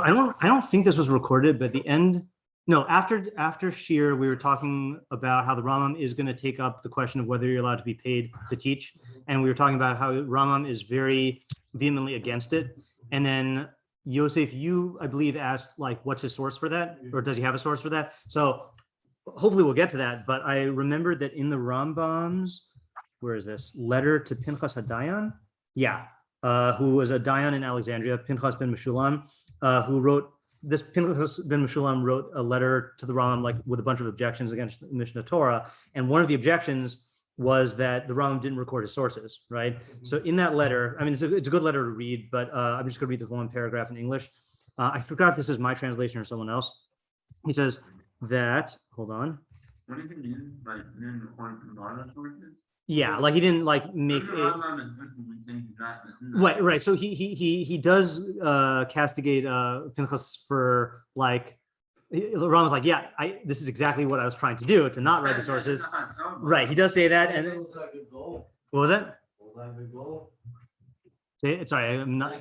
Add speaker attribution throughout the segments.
Speaker 1: I don't think this was recorded, but at the end, no, after shiur, we were talking about how the Rambam is going to take up the question of whether you're allowed to be paid to teach, and we were talking about how Rambam is very vehemently against it. And then Yosef, you, I believe, asked like, what's his source for that, or does he have a source for that? So hopefully we'll get to that. But I remembered that in the Rambam's, where is this letter to Pinchas Hadayan? Yeah, who was a Dayan in Alexandria, Pinchas ben Meshulam, who wrote. This Pinchas ben Meshulam wrote a letter to the Rambam like with a bunch of objections against the Mishnah Torah, and one of the objections was that the Rambam didn't record his sources, right? So in that letter, I mean, it's a good letter to read, but I'm just going to read the one paragraph in English. I forgot if this is my translation or someone else. He says that, hold on.
Speaker 2: What does it mean by didn't record sources?
Speaker 1: Yeah, like he didn't like make it. Right. So he does castigate Pinchas for like. Ron was like, yeah, this is exactly what I was trying to do, to not write the sources. Right. He does say that, and what was it? Sorry, I'm not.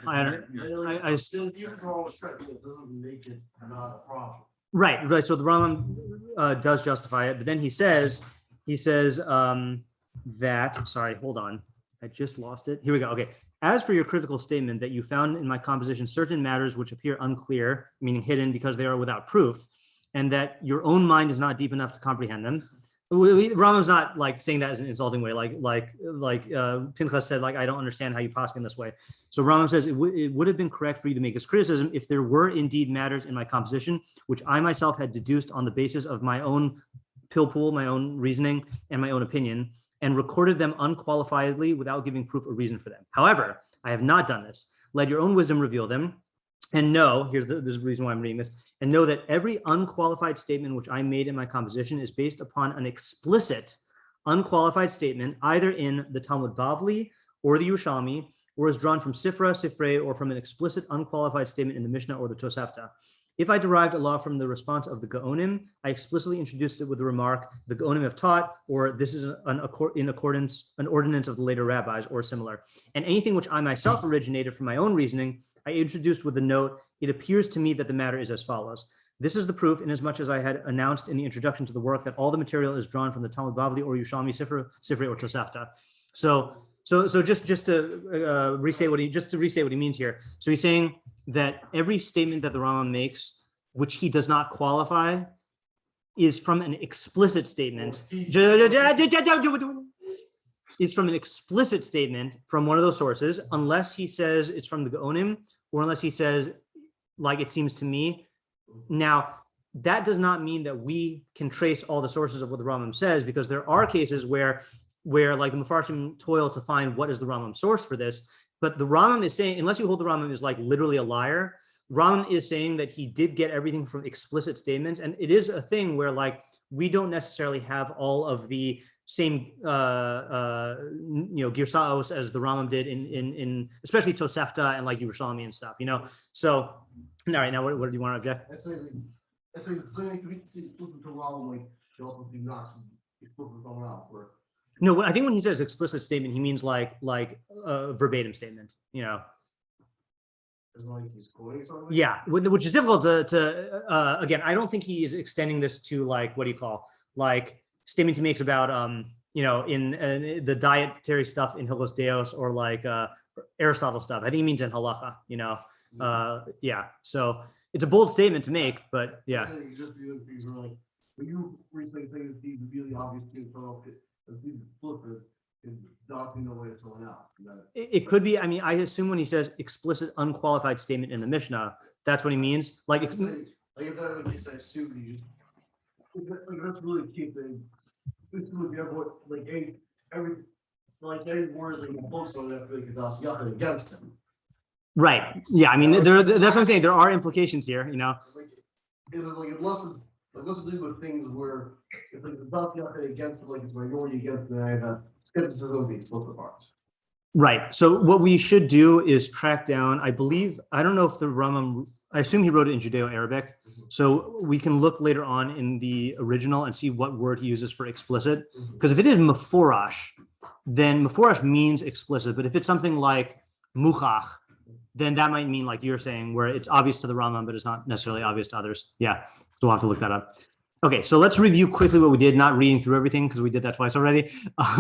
Speaker 1: I still doesn't make it not a problem. Right. So the Rambam does justify it, but then he says that, sorry, hold on. I just lost it. Here we go. Okay. As for your critical statement that you found in my composition certain matters which appear unclear, meaning hidden because they are without proof, and that your own mind is not deep enough to comprehend them. Rambam's not like saying that as an insulting way, like Pinchas said, like, I don't understand how you posture in this way. So Rambam says it would have been correct for you to make this criticism if there were indeed matters in my composition which I myself had deduced on the basis of my own pilpul, my own reasoning, and my own opinion, and recorded them unqualifiedly without giving proof or reason for them. However, I have not done this. Let your own wisdom reveal them, and know, this is the reason why I'm reading this, and know that every unqualified statement which I made in my composition is based upon an explicit, unqualified statement, either in the Talmud Bavli or the Yerushalmi, or is drawn from Sifra, Sifrei, or from an explicit, unqualified statement in the Mishnah or the Tosefta. If I derived a law from the response of the Gaonim, I explicitly introduced it with the remark, the Gaonim have taught, or this is an ordinance of the later rabbis, or similar. And anything which I myself originated from my own reasoning, I introduced with the note, it appears to me that the matter is as follows. This is the proof, inasmuch as I had announced in the introduction to the work that all the material is drawn from the Talmud Bavli or Yerushalmi, Sifrei, or Tosefta. So just to restate what he means here. So he's saying that every statement that the Rambam makes, which he does not qualify, is from an explicit statement. Is from an explicit statement from one of those sources, unless he says it's from the Gaonim, or unless he says, like it seems to me. Now, that does not mean that we can trace all the sources of what the Rambam says, because there are cases where like the Mefarshim toil to find what is the Rambam source for this. But the Rambam is saying, unless you hold the Rambam is like literally a liar, Rambam is saying that he did get everything from explicit statements. And it is a thing where like, we don't necessarily have all of the same, girsaos as the Rambam did in especially Tosefta and like Yerushalmi and stuff, So, all right, now what do you want to object? No, I think when he says explicit statement, he means like a verbatim statement, Like he's quoting something? Yeah, which is difficult to again, I don't think he is extending this to like, what do you call, like statements he makes about, in the dietary stuff in Hilchos Deos or like Aristotle stuff. I think he means in halacha, yeah. So it's a bold statement to make, but yeah. Just because these are like, when you recently things really obvious it could be. I mean, I assume when he says explicit, unqualified statement in the Mishnah, that's what he means. Like, if I assume you just that's really key thing. This would be every word in the book, so that against him. Right. Yeah. I mean, that's what I'm saying. There are implications here. Is it like let's do with things where it's like the Daf against like it's minority against the skepticism of the explicit parts. Right. So what we should do is track down, I don't know if the Rambam, I assume he wrote it in Judeo-Arabic. So we can look later on in the original and see what word he uses for explicit. Because if it is meforash, then meforash means explicit. But if it's something like muchach, then that might mean like you're saying, where it's obvious to the Rambam, but it's not necessarily obvious to others. Yeah, so we'll have to look that up. Okay, so let's review quickly what we did, not reading through everything because we did that twice already.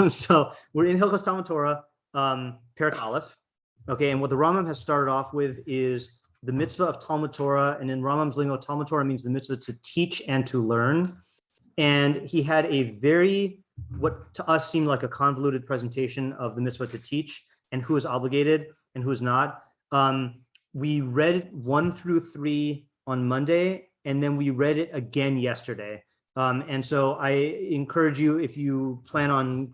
Speaker 1: So we're in Hilchos Talmud Torah, Perek Aleph. Okay, and what the Rambam has started off with is the mitzvah of Talmud Torah, and in Rambam's lingo, Talmud Torah means the mitzvah to teach and to learn. And he had a very, what to us seemed like a convoluted presentation of the mitzvah to teach and who is obligated and who is not. We read 1 through 3 on Monday, and then we read it again yesterday. And so I encourage you, if you plan on,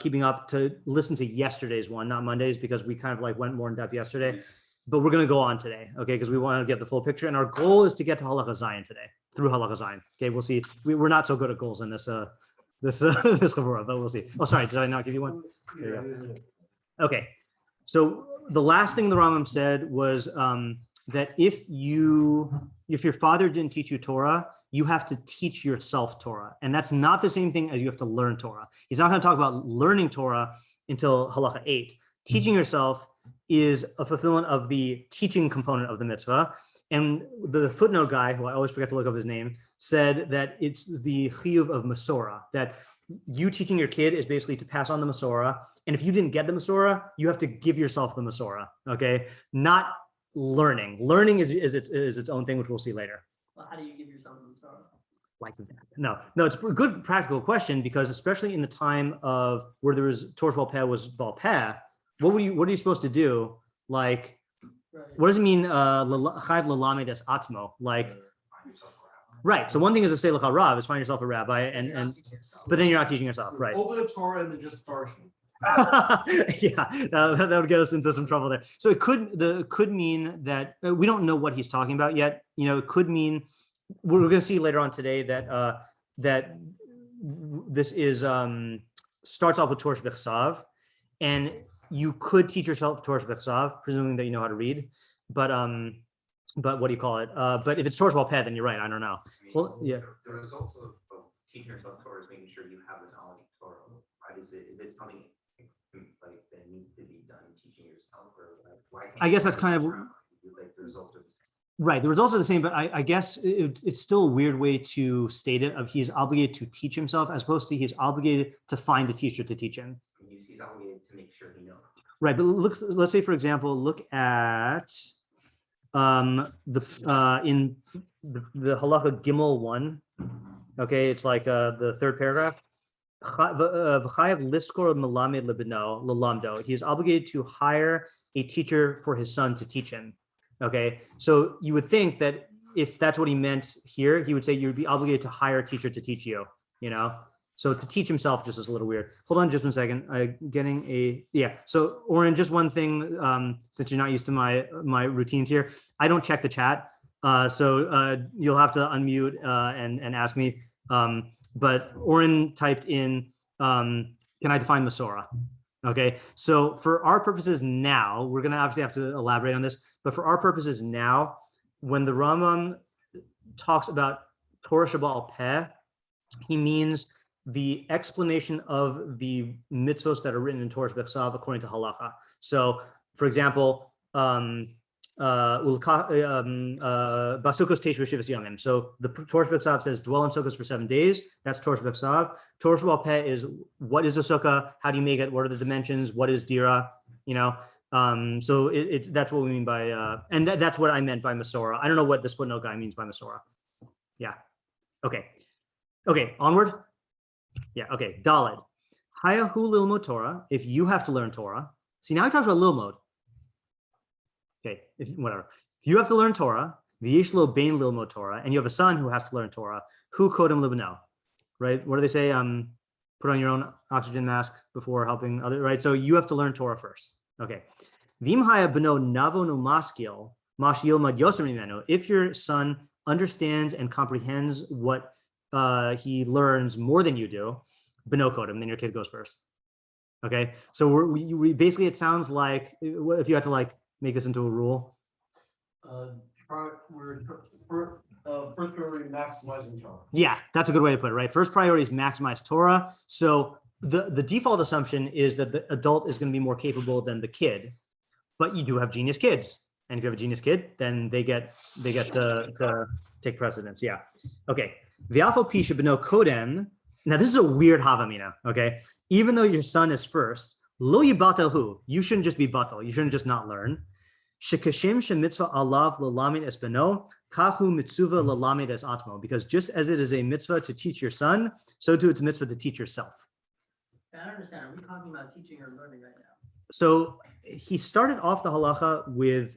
Speaker 1: keeping up, to listen to yesterday's one, not Monday's, because we kind of like went more in depth yesterday. But we're going to go on today, okay? Because we want to get the full picture, and our goal is to get to halachos zayin today through halachos zayin. Okay, we'll see. We're not so good at goals in this this chavurah, but we'll see. Oh, sorry, did I not give you one? There you go. Okay, so the last thing the Rambam said was that if your father didn't teach you Torah, you have to teach yourself Torah, and that's not the same thing as you have to learn Torah. He's not going to talk about learning Torah until halacha 8. Teaching yourself is a fulfillment of the teaching component of the mitzvah. And the footnote guy, who I always forget to look up his name, said that it's the chiyuv of Masorah, that you teaching your kid is basically to pass on the Masorah. And if you didn't get the Masorah, you have to give yourself the Masorah, okay? Not learning. Learning is its own thing, which we'll see later.
Speaker 3: Well, how do you give yourself the Masorah?
Speaker 1: Like that. No, it's a good practical question, because especially in the time of where there was Torah Bal-Peh was Bal-Peh, what are you supposed to do? Like, right. What does it mean? Chayv lelamed es atzmo. Like, right. So one thing is to say l'cha rav, is find yourself a rabbi, and but then you're not teaching yourself, right?
Speaker 4: Open a Torah and then just darshan.
Speaker 1: Yeah, that would get us into some trouble there. So it could mean that we don't know what he's talking about yet. It could mean, we're going to see later on today that that this is starts off with Torah Bechsav, and you could teach yourself Torah Bechsav, presuming that you know how to read. But what do you call it? But if it's Torah Bal-Peh, then you're right. I don't know. Well, yeah.
Speaker 5: The results of teaching yourself Torah is making sure you have the knowledge of Torah. Right? Is it something like that needs to be done teaching yourself, or like why?
Speaker 1: I guess that's kind of
Speaker 5: like the results are the same.
Speaker 1: Right. The results are the same, but I guess it's still a weird way to state it. Of he's obligated to teach himself, as opposed to he's obligated to find a teacher to teach him.
Speaker 5: He's obligated to make sure he knows.
Speaker 1: Right, but let's say, for example, look at in the halacha Gimel 1. Okay, it's like the third paragraph. He is obligated to hire a teacher for his son to teach him. Okay, so you would think that if that's what he meant here, he would say you would be obligated to hire a teacher to teach you. So to teach himself just is a little weird. Hold on just 1 second. So Oren, just one thing, since you're not used to my routines here, I don't check the chat. So you'll have to unmute and ask me. But Oren typed in, can I define Masorah? Okay, so for our purposes now, we're gonna obviously have to elaborate on this, but for our purposes now, when the Rambam talks about Torah Bal-Peh, he means the explanation of the mitzvos that are written in Torah Bechsav according to halacha. So, for example, basukos teish v'shivas yamim. So the Torah Bechsav says dwell in sukkahs for 7 days. That's Torah Bechsav. Torah Bal-Peh is what is a sukkah? How do you make it? What are the dimensions? What is dira? So that's what we mean by and that's what I meant by Masorah. I don't know what this footnote guy means by Masorah. Yeah. Okay. Onward. Yeah, okay, Daled. Hayahu lilmod Torah, if you have to learn Torah. See, now he talks about lilmod. Okay, whatever. If you have to learn Torah, v'yishlo bein lilmod Torah, and you have a son who has to learn Torah, hu kodem libno, right? What do they say? Put on your own oxygen mask before helping others, right? So you have to learn Torah first. Okay. V'im haya beno navonu maskil, mash yilmad yoser mimenu. If your son understands and comprehends what he learns more than you do, beno kodem, then your kid goes first. Okay, so we basically, it sounds like, if you had to like make this into a rule,
Speaker 4: first priority maximizing Torah.
Speaker 1: Yeah, that's a good way to put it, right? First priority is maximize Torah. So the default assumption is that the adult is going to be more capable than the kid, but you do have genius kids. And if you have a genius kid, then they get to take precedence. Yeah. Okay. V'afal pi shebeno kodem. Now this is a weird havamina. Okay. Even though your son is first, lo yibatalhu. You shouldn't just be batal. You shouldn't just not learn. Shekashim shemitzvah alav lalamid es beno kahu mitzuva lalamid es atmo. Because just as it is a mitzvah to teach your son, so too it's a mitzvah to teach yourself.
Speaker 3: I don't understand. Are we talking about teaching or learning right now?
Speaker 1: So he started off the halacha with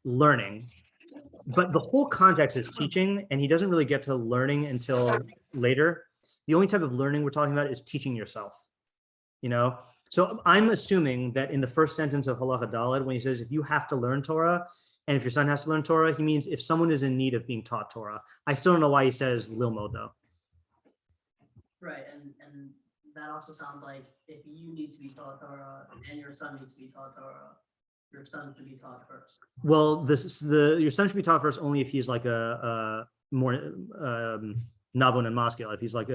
Speaker 1: learning, but the whole context is teaching, and he doesn't really get to learning until later. The only type of learning we're talking about is teaching yourself, you know? So I'm assuming that in the first sentence of halacha daled, when he says, if you have to learn Torah, and if your son has to learn Torah, he means if someone is in need of being taught Torah. I still don't know why he says lilmod though.
Speaker 3: Right, and that also sounds like if you need to be taught Torah and your son needs to be taught Torah, your son should be taught first.
Speaker 1: Well, your son should be taught first only if he's like a more navon and muscular, if he's like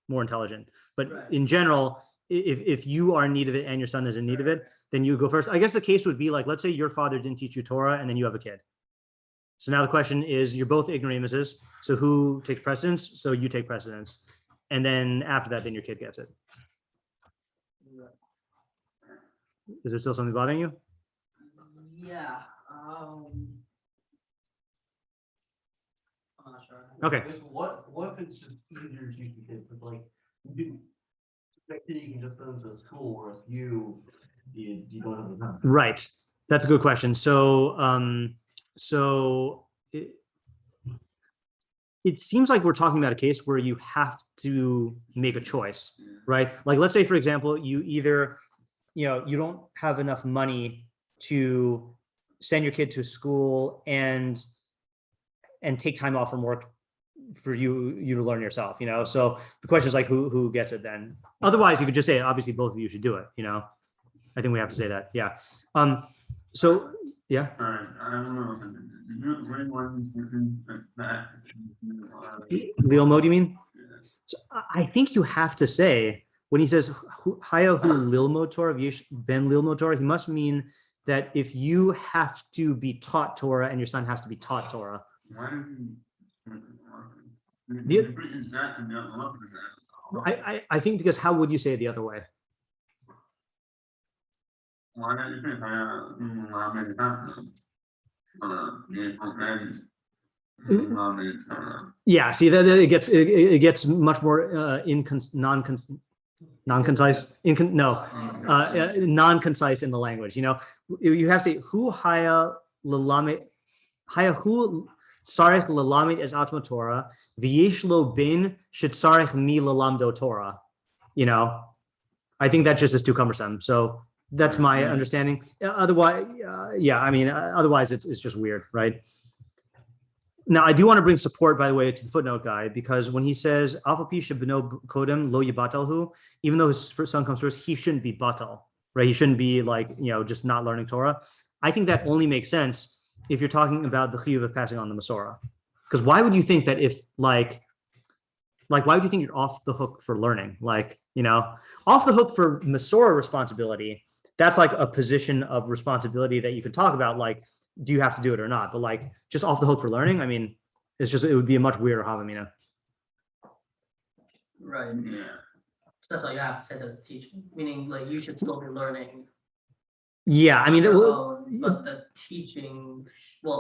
Speaker 1: more intelligent. But
Speaker 3: Right.
Speaker 1: in general, if you are in need of it and your son is in need of it, then you go first. I guess the case would be like, let's say your father didn't teach you Torah and then you have a kid. So now the question is, you're both ignoramuses. So who takes precedence? So you take precedence. And then after that, then your kid gets it. Is there still something bothering you?
Speaker 3: Yeah. I'm not sure.
Speaker 1: Okay.
Speaker 4: What if it's just easier to teach the kids? It's like you can just go to school, or if you don't have the time.
Speaker 1: Right. That's a good question. So, it seems like we're talking about a case where you have to make a choice, right? Like, let's say, for example, you either, you don't have enough money to send your kid to school and take time off from work for you to learn yourself, So the question is like, who gets it then? Otherwise, you could just say, obviously, both of you should do it, I think we have to say that, yeah. So, yeah.
Speaker 2: Alright, I don't know.
Speaker 1: Leo Mo, do you mean? So I think you have to say, when he says Hayahu Lilmo Torah, Ben Lilmo Torah, he must mean that if you have to be taught Torah and your son has to be taught Torah. I think because how would you say it the other way? Yeah, see that it gets much more non-concise, non-concise in the language. You have to say who haya who sarich lalamid es atma Torah v'yesh lo bin shetzarich mi lalamdo Torah. I think that just is too cumbersome. So that's my understanding. Otherwise, otherwise it's just weird, right? Now, I do want to bring support, by the way, to the footnote guy, because when he says "Avos shebeno kodem lo yibatalhu," even though his son comes first, he shouldn't be batal, right? He shouldn't be like just not learning Torah. I think that only makes sense if you're talking about the chiyuv of passing on the Masorah. Because why would you think that if why would you think you're off the hook for learning? Off the hook for Masorah responsibility, that's like a position of responsibility that you can talk about, like, do you have to do it or not? But just off the hook for learning, I mean, it would be a much weirder havamina.
Speaker 3: Right. Yeah. So that's why you have to say that it's teaching, meaning you should still be learning.
Speaker 1: Yeah, I mean,
Speaker 3: but the teaching, you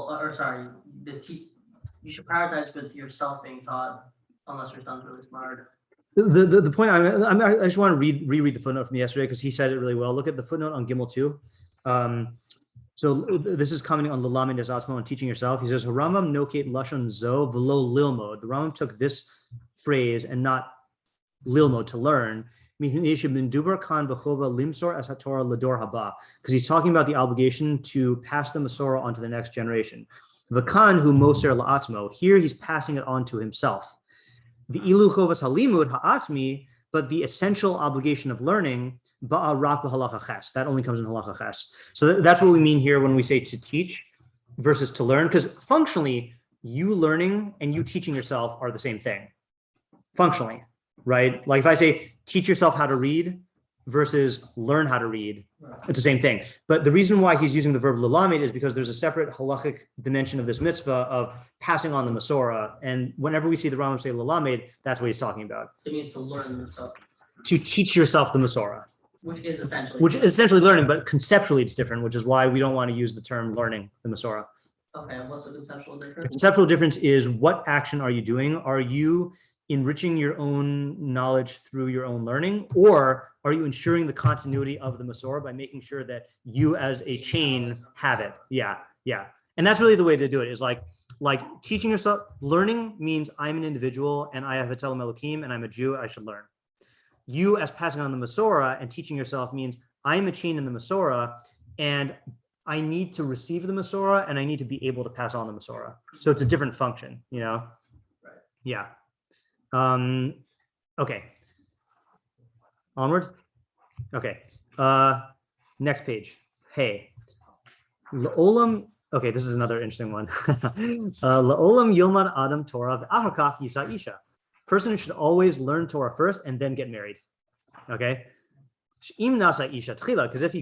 Speaker 3: should prioritize with yourself being taught, unless your son's really smart.
Speaker 1: The point I just want to reread the footnote from yesterday because he said it really well. Look at the footnote on Gimel 2. So this is commenting on Lalamid as Atzmo and teaching yourself. He says, Rambam noket lashon zo v'lo lilmod. The Rambam took this phrase and not lilmod, to learn. Because he's talking about the obligation to pass the Masorah on to the next generation. V'kan hu moser la'atzmo. Here he's passing it on to himself. The ilu chovas halimud ha'atzmi, but the essential obligation of learning, ba'a rak b'halacha ches. That only comes in halacha ches. So that's what we mean here when we say to teach versus to learn, because functionally, you learning and you teaching yourself are the same thing. Functionally, right? Like if I say teach yourself how to read, versus learn how to read.
Speaker 3: Right.
Speaker 1: It's the same thing. But the reason why he's using the verb lelamed is because there's a separate halachic dimension of this mitzvah of passing on the Masorah. And whenever we see the Rambam say lelamed, that's what he's talking about.
Speaker 3: It means to learn the Masorah,
Speaker 1: To teach yourself the Masorah,
Speaker 3: which is essentially.
Speaker 1: which is essentially learning, but conceptually it's different, which is why we don't want to use the term learning the Masorah.
Speaker 3: Okay, and what's the conceptual
Speaker 1: The
Speaker 3: difference?
Speaker 1: conceptual difference is what action are you doing? Are you enriching your own knowledge through your own learning, or are you ensuring the continuity of the Masorah by making sure that you as a chain have it? Yeah, yeah. And that's really the way to do it, is like teaching yourself. Learning means I'm an individual and I have a Tzelem Elokim and I'm a Jew, I should learn. You as passing on the Masorah and teaching yourself means I'm a chain in the Masorah and I need to receive the Masorah and I need to be able to pass on the Masorah. So it's a different function, you know?
Speaker 3: Right.
Speaker 1: Yeah. Okay. Onward. Okay. Next page. Hey. La'olam. Okay, this is another interesting one. La'olam yilmad adam Torah v'achar kach yisa isha. Person should always learn Torah first and then get married. Okay. Im nasa isha tchila, because if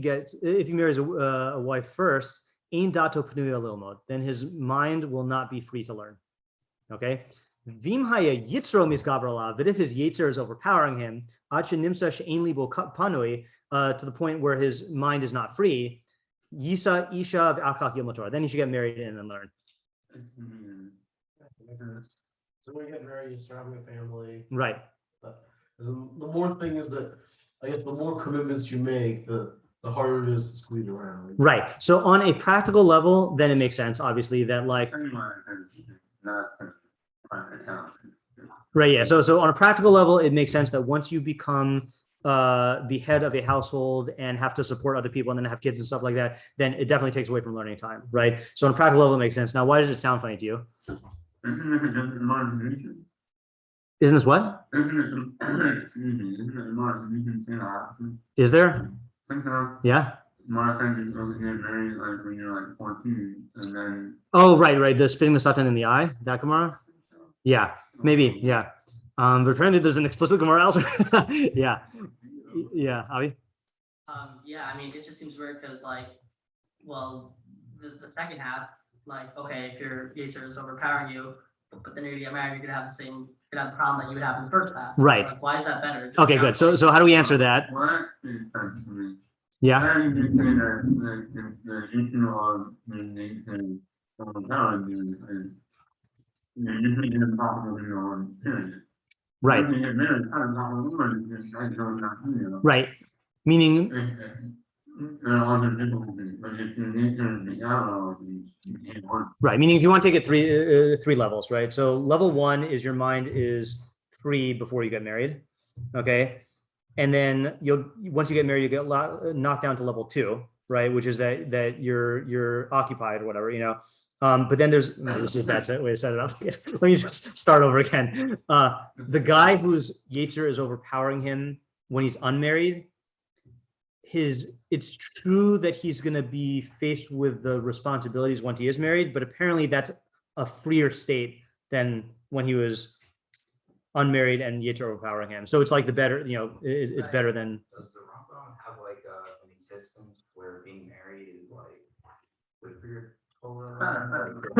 Speaker 1: he marries a wife first, ein dato pnuya lilmod, then his mind will not be free to learn. Okay. Vim haya yitzro misgaber alav, but if his yitzer is overpowering him, ad shenimsa she'ein libo panui, to the point where his mind is not free, yisa isha v'achach yilmod Torah, then he should get married and then learn.
Speaker 4: So when you get married, you start having a family.
Speaker 1: Right.
Speaker 4: The more thing is that, I guess, the more commitments you make, the harder it is to squeeze around.
Speaker 1: Right. So on a practical level, then it makes sense, obviously, that like, right, yeah. So on a practical level, it makes sense that once you become the head of a household and have to support other people and then have kids and stuff like that, then it definitely takes away from learning time, right? So on a practical level, it makes sense. Now, why does it sound funny to you? Isn't this what? Is there? Yeah. Oh, right. The spitting the satan in the eye, that Gemara? Yeah, maybe, yeah. But apparently there's an explicit Gemara elsewhere. Yeah. Yeah, Avi?
Speaker 3: Yeah, I mean, it just seems weird because, like, well, the second half, like, okay, if your yetzer is overpowering you, but then you're gonna get married, you're gonna have the problem that you would have in the first half.
Speaker 1: Right.
Speaker 3: Like, why is that better? It just
Speaker 1: Okay, good.
Speaker 3: sounds
Speaker 1: So how do we answer that? Yeah. Right. Right. Meaning, right. Meaning if you want to take it three levels, right? So level one is your mind is free before you get married. Okay. And then once you get married, you get knocked down to level two, right? Which is that you're occupied or whatever, you know. But then there's this is a bad way to set it up. Let me just start over again. The guy whose yetzer is overpowering him when he's unmarried, it's true that he's going to be faced with the responsibilities when he is married, but apparently that's a freer state than when he was unmarried and yetzer overpowering him. So it's like the better, you know, it's better than.
Speaker 5: Does the Rambam have like an existence where being married is like good for your Torah?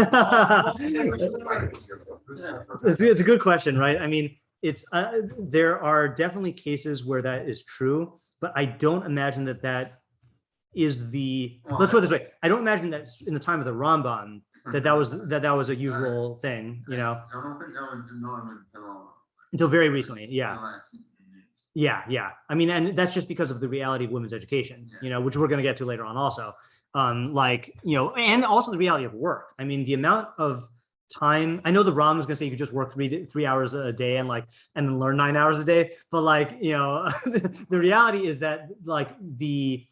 Speaker 1: It's a good question, right? I mean, it's there are definitely cases where that is true, but I don't imagine that is the. Let's put it this way: I don't imagine that in the time of the Rambam that was a usual thing, you know.
Speaker 2: I don't think that was known
Speaker 1: Until very recently, yeah. Yeah. I mean, and that's just because of the reality of women's education, you know, which we're going to get to later on also. Like, you know, and also the reality of work. I mean, the amount of time, I know the Ram is going to say you could just work three hours a day and then learn 9 hours a day. But like, you know, the reality is that like the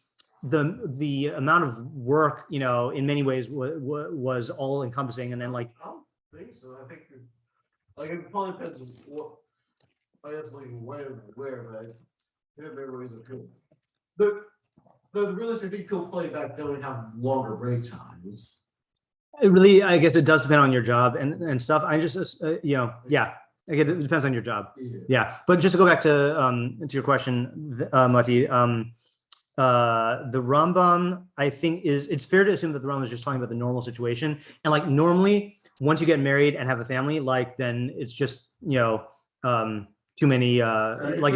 Speaker 1: amount of work, you know, in many ways was all encompassing. And then like,
Speaker 4: I don't think so. I think it probably depends on what. I guess like where, but there are ways of cool. The realistic thing could play back then and have longer break times.
Speaker 1: it really, I guess it does depend on your job and stuff. I just, you know, yeah. Again, it depends on your job.
Speaker 4: Yeah.
Speaker 1: Yeah, but just to go back to your question, Mati, the Rambam, I think it's fair to assume that the Rambam is just talking about the normal situation. And like normally, once you get married and have a family, like then it's just, too many, like,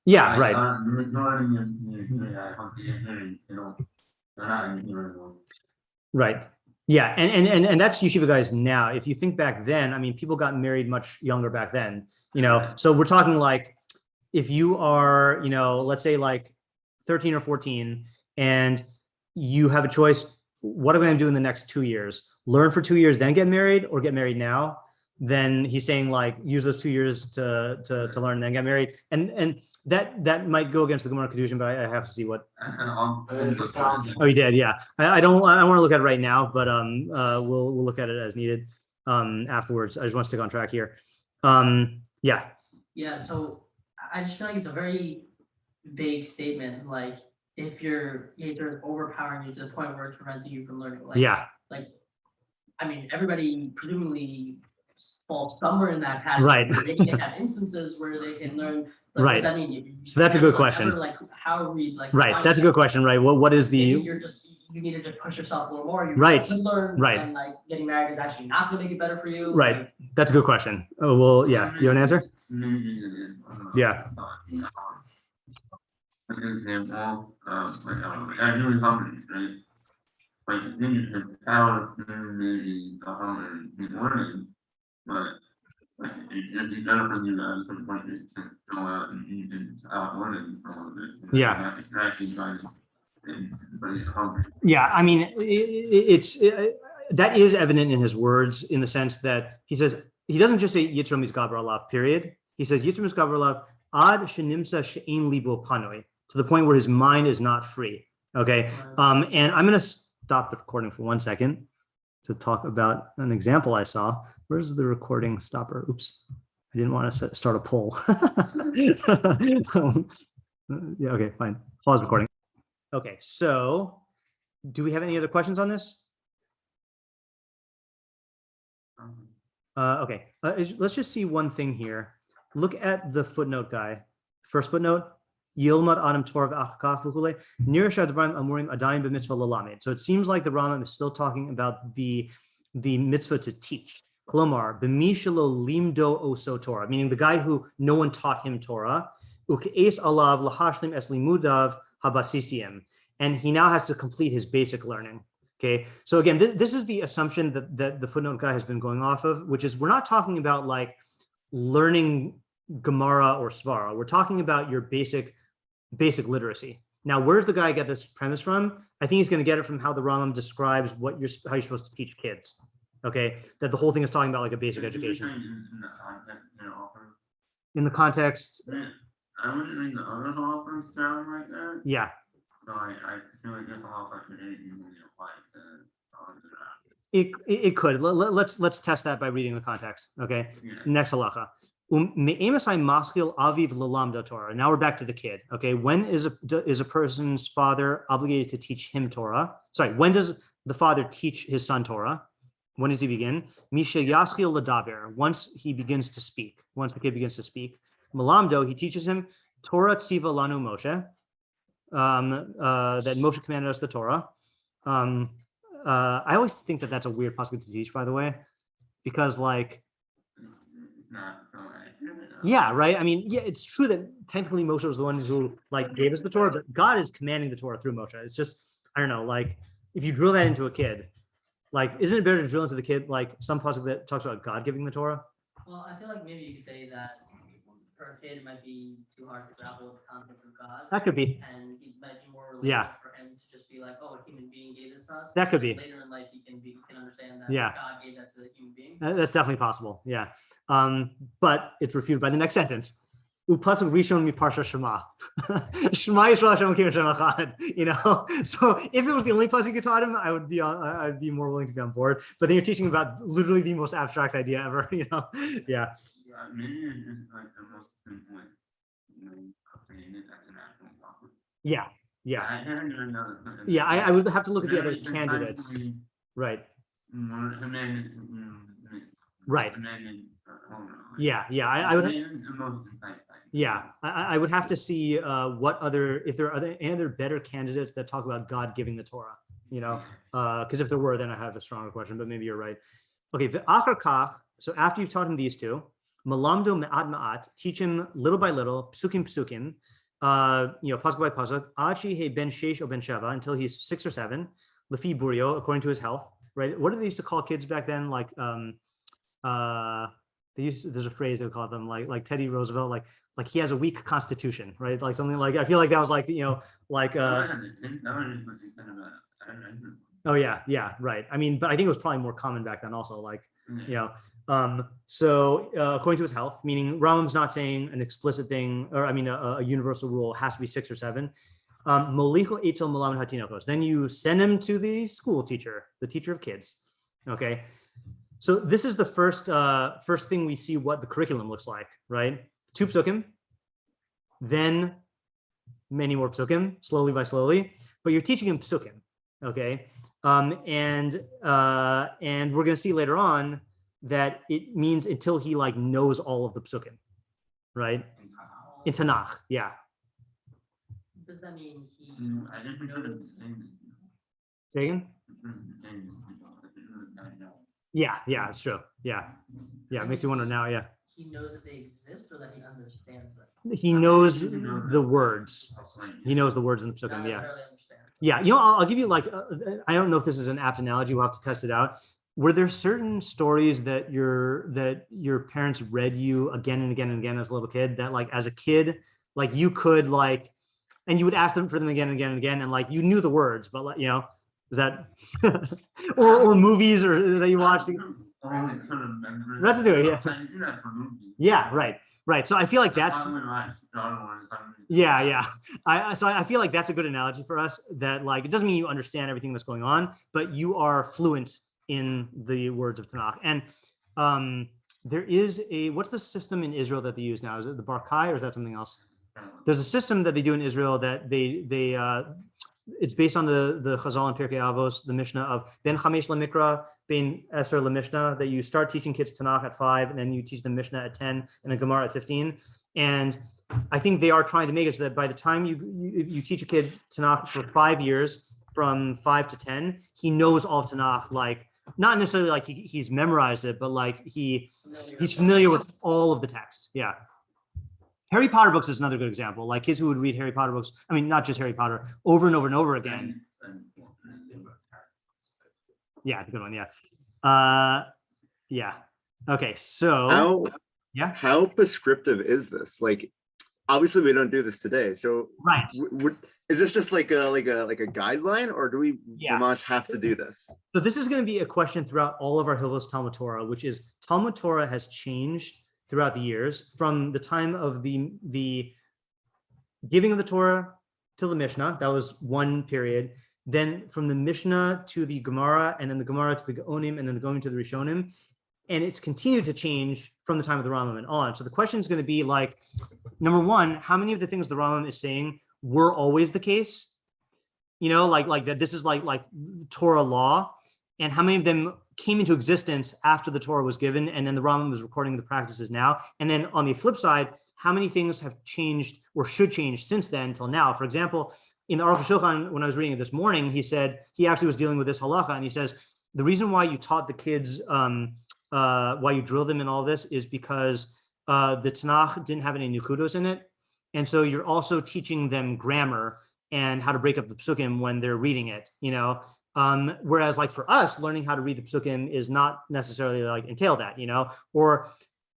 Speaker 1: yeah, right. Right. Yeah, and that's yeshiva guys now. If you think back then, I mean, people got married much younger back then, So we're talking like if you are, let's say like 13 or 14, and you have a choice, what am I going to do in the next 2 years? Learn for 2 years, then get married, or get married now? Then he's saying like use those 2 years to learn and then get married, and that might go against the Gemara Kedushin, but I have to see what. Oh, you did, yeah. I don't want to look at it right now, but we'll look at it as needed afterwards. I just want to stick on track here. Yeah.
Speaker 3: Yeah, so I just feel like it's a very vague statement. Like if your Yetzer is overpowering you to the point where it's preventing you from learning. Like,
Speaker 1: Yeah.
Speaker 3: Like, I mean, everybody presumably falls somewhere in that category.
Speaker 1: Right.
Speaker 3: They can have instances where they can learn. Like,
Speaker 1: Right.
Speaker 3: What does that mean?
Speaker 1: So that's a good question.
Speaker 3: Like how are we like?
Speaker 1: Right. That's a good question. Right. What is
Speaker 3: Maybe
Speaker 1: the
Speaker 3: you need to just push yourself a little more. You
Speaker 1: Right.
Speaker 3: to learn.
Speaker 1: Right.
Speaker 3: And like getting married is actually not going to make it better for you.
Speaker 1: right?
Speaker 3: Like,
Speaker 1: That's a good question. Oh, well, yeah. You have an answer? Yeah.
Speaker 2: An example, I knew companies, right? Like, then you can tell maybe learning, but like, it'd be better for you at some point to go out and you can out learning some of it.
Speaker 1: Yeah.
Speaker 2: It's actually trying to, but it's hungry.
Speaker 1: Yeah, I mean, that is evident in his words in the sense that he says, he doesn't just say Yitro Mizgaber Alav, period. He says Yitro Mizgaber Alav ad shenimsa she'ein libo panoi, to the point where his mind is not free. Okay. And I'm going to stop the recording for 1 second to talk about an example I saw. Where's the recording stopper? Oops. I didn't want to start a poll. Yeah, okay, fine. Pause recording. Okay, so do we have any other questions on this? Okay, let's just see one thing here. Look at the footnote guy. First footnote, Yilmad Adam Torah v'achakach v'chulei, nir shadvarim amurim adayin b'mitzvah lalamed. So it seems like the Rambam is still talking about the mitzvah to teach. Klomar, b'mi shelo limdo oso Torah, meaning the guy who no one taught him Torah. Uke'es alav lahashlim es limudav habasisiyim, and he now has to complete his basic learning. Okay, so again, this is the assumption that the footnote guy has been going off of, which is we're not talking about like learning Gemara or Svara. We're talking about your basic literacy. Now, where's the guy get this premise from? I think he's going to get it from how the Rambam describes how you're supposed to teach kids. Okay, that the whole thing is talking about like a basic education. In the context.
Speaker 2: I wouldn't read the other halachos sound like that.
Speaker 1: Yeah.
Speaker 2: So I feel like this halachos should really apply to
Speaker 1: It could. Let's test that by reading the context. Okay.
Speaker 2: Yeah.
Speaker 1: Next halacha. Now we're back to the kid. Okay. When is a person's father obligated to teach him Torah? Sorry. When does the father teach his son Torah? When does he begin? Misha yaschil ladaber. Once he begins to speak. Once the kid begins to speak. Malamdo, he teaches him Torah tziva lanu Moshe. That Moshe commanded us the Torah. I always think that that's a weird pasuk to teach, by the way, because like, yeah, right. I mean, yeah, it's true that technically Moshe was the one who like gave us the Torah, but God is commanding the Torah through Moshe. It's just, I don't know, like if you drill that into a kid, like, isn't it better to drill into the kid like some pasuk that talks about God giving the Torah?
Speaker 3: Well, I feel like maybe you could say that for a kid, it might be too hard to grapple with the concept of God.
Speaker 1: That could be.
Speaker 3: And it might be more relatable
Speaker 1: Yeah.
Speaker 3: for him to just be like, oh, a human being gave this stuff.
Speaker 1: That could be.
Speaker 3: Later in life, he can understand that
Speaker 1: Yeah.
Speaker 3: God gave that to the human being.
Speaker 1: That's definitely possible. Yeah. But it's refuted by the next sentence. Upasuk rishon mi parsha Shema. Shema Yisrael Hashem Elokeinu Hashem Echad. So if it was the only pasuk you taught him, I'd be more willing to be on board. But then you're teaching about literally the most abstract idea ever. Yeah.
Speaker 2: Maybe it's just like the most simple, saying it as an actual topic.
Speaker 1: Yeah. Yeah.
Speaker 2: I haven't even know.
Speaker 1: Yeah. I would have to look at the other candidates. Right. Right. Yeah, I would. Yeah, I would have to see what other, if there are any other better candidates that talk about God giving the Torah, because if there were, then I have a stronger question, but maybe you're right. Okay, v'achar kach, so after you've taught him these two, malamdo me'at ma'at, teach him little by little, psukim, pasuk by pasuk, achi he ben sheish or ben sheva, until he's 6 or 7, lefi burio, according to his health, right? What did they used to call kids back then? Like, there's a phrase they would call them, like Teddy Roosevelt, like he has a weak constitution, right? Like something like, I feel like that was like, oh yeah, right. I mean, but I think it was probably more common back then also, like, so according to his health, meaning Rambam's not saying an explicit thing, or I mean, a universal rule has to be 6 or 7. Then you send him to the school teacher, the teacher of kids. Okay. So this is the first thing we see what the curriculum looks like, right? 2 psukim, then many more psukim, slowly by slowly, but you're teaching him psukim, okay? And we're gonna see later on that it means until he like knows all of the psukim, right? In Tanakh, yeah.
Speaker 3: Does that mean he?
Speaker 1: Say again? Yeah, it's true. Yeah, it makes you wonder now. Yeah,
Speaker 3: He knows that they exist, or that he understands them.
Speaker 1: he knows the words. He knows the words in the psukim.
Speaker 3: Not
Speaker 1: Yeah,
Speaker 3: necessarily understand.
Speaker 1: yeah. I'll give you like I don't know if this is an apt analogy. We'll have to test it out. Were there certain stories that your parents read you again and again and again as a little kid that like as a kid like you could like, and you would ask them for them again and again and again, and like you knew the words, but like is that or movies or that you watched? Not to do it, yeah, right. So I feel like that's yeah. I feel like that's a good analogy for us. That like it doesn't mean you understand everything that's going on, but you are fluent in the words of Tanakh. And there is what's the system in Israel that they use now? Is it the Barkai or is that something else? There's a system that they do in Israel that they it's based on the Chazal and Pirkei Avos, the Mishnah of Ben Chamesh LaMikra, Ben Eser LaMishnah, that you start teaching kids Tanakh at 5, and then you teach them Mishnah at 10, and then Gemara at 15. And I think they are trying to make it so that by the time you teach a kid Tanakh for 5 years, from 5 to 10, he knows all of Tanakh, like not necessarily like he's memorized it, but like he's familiar with all of the text. Yeah. Harry Potter books is another good example. Like kids who would read Harry Potter books, I mean, not just Harry Potter, over and over and over again. Yeah, it's a good one. Yeah. Yeah. Okay. So
Speaker 6: how prescriptive is this? Like, obviously we don't do this today. So
Speaker 1: right.
Speaker 6: Is this just like a guideline, or do we much have to do this?
Speaker 1: So this is going to be a question throughout all of our Hilchos Talmud Torah, which is Talmud Torah has changed throughout the years from the time of the giving of the Torah to the Mishnah. That was one period. Then from the Mishnah to the Gemara, and then the Gemara to the Gaonim, and then the Gaonim to the Rishonim. And it's continued to change from the time of the Rambam and on. So the question is going to be like, number one, how many of the things the Rambam is saying were always the case? Like that this is like Torah law, and how many of them came into existence after the Torah was given, and then the Rambam was recording the practices now. And then on the flip side, how many things have changed or should change since then till now? For example, in the Aruch HaShulchan, when I was reading it this morning, he said, he actually was dealing with this halacha, and he says, the reason why you taught the kids, why you drilled them in all this is because the Tanakh didn't have any nukudos in it. And so you're also teaching them grammar and how to break up the psukim when they're reading it, whereas like for us, learning how to read the psukim is not necessarily like entail that,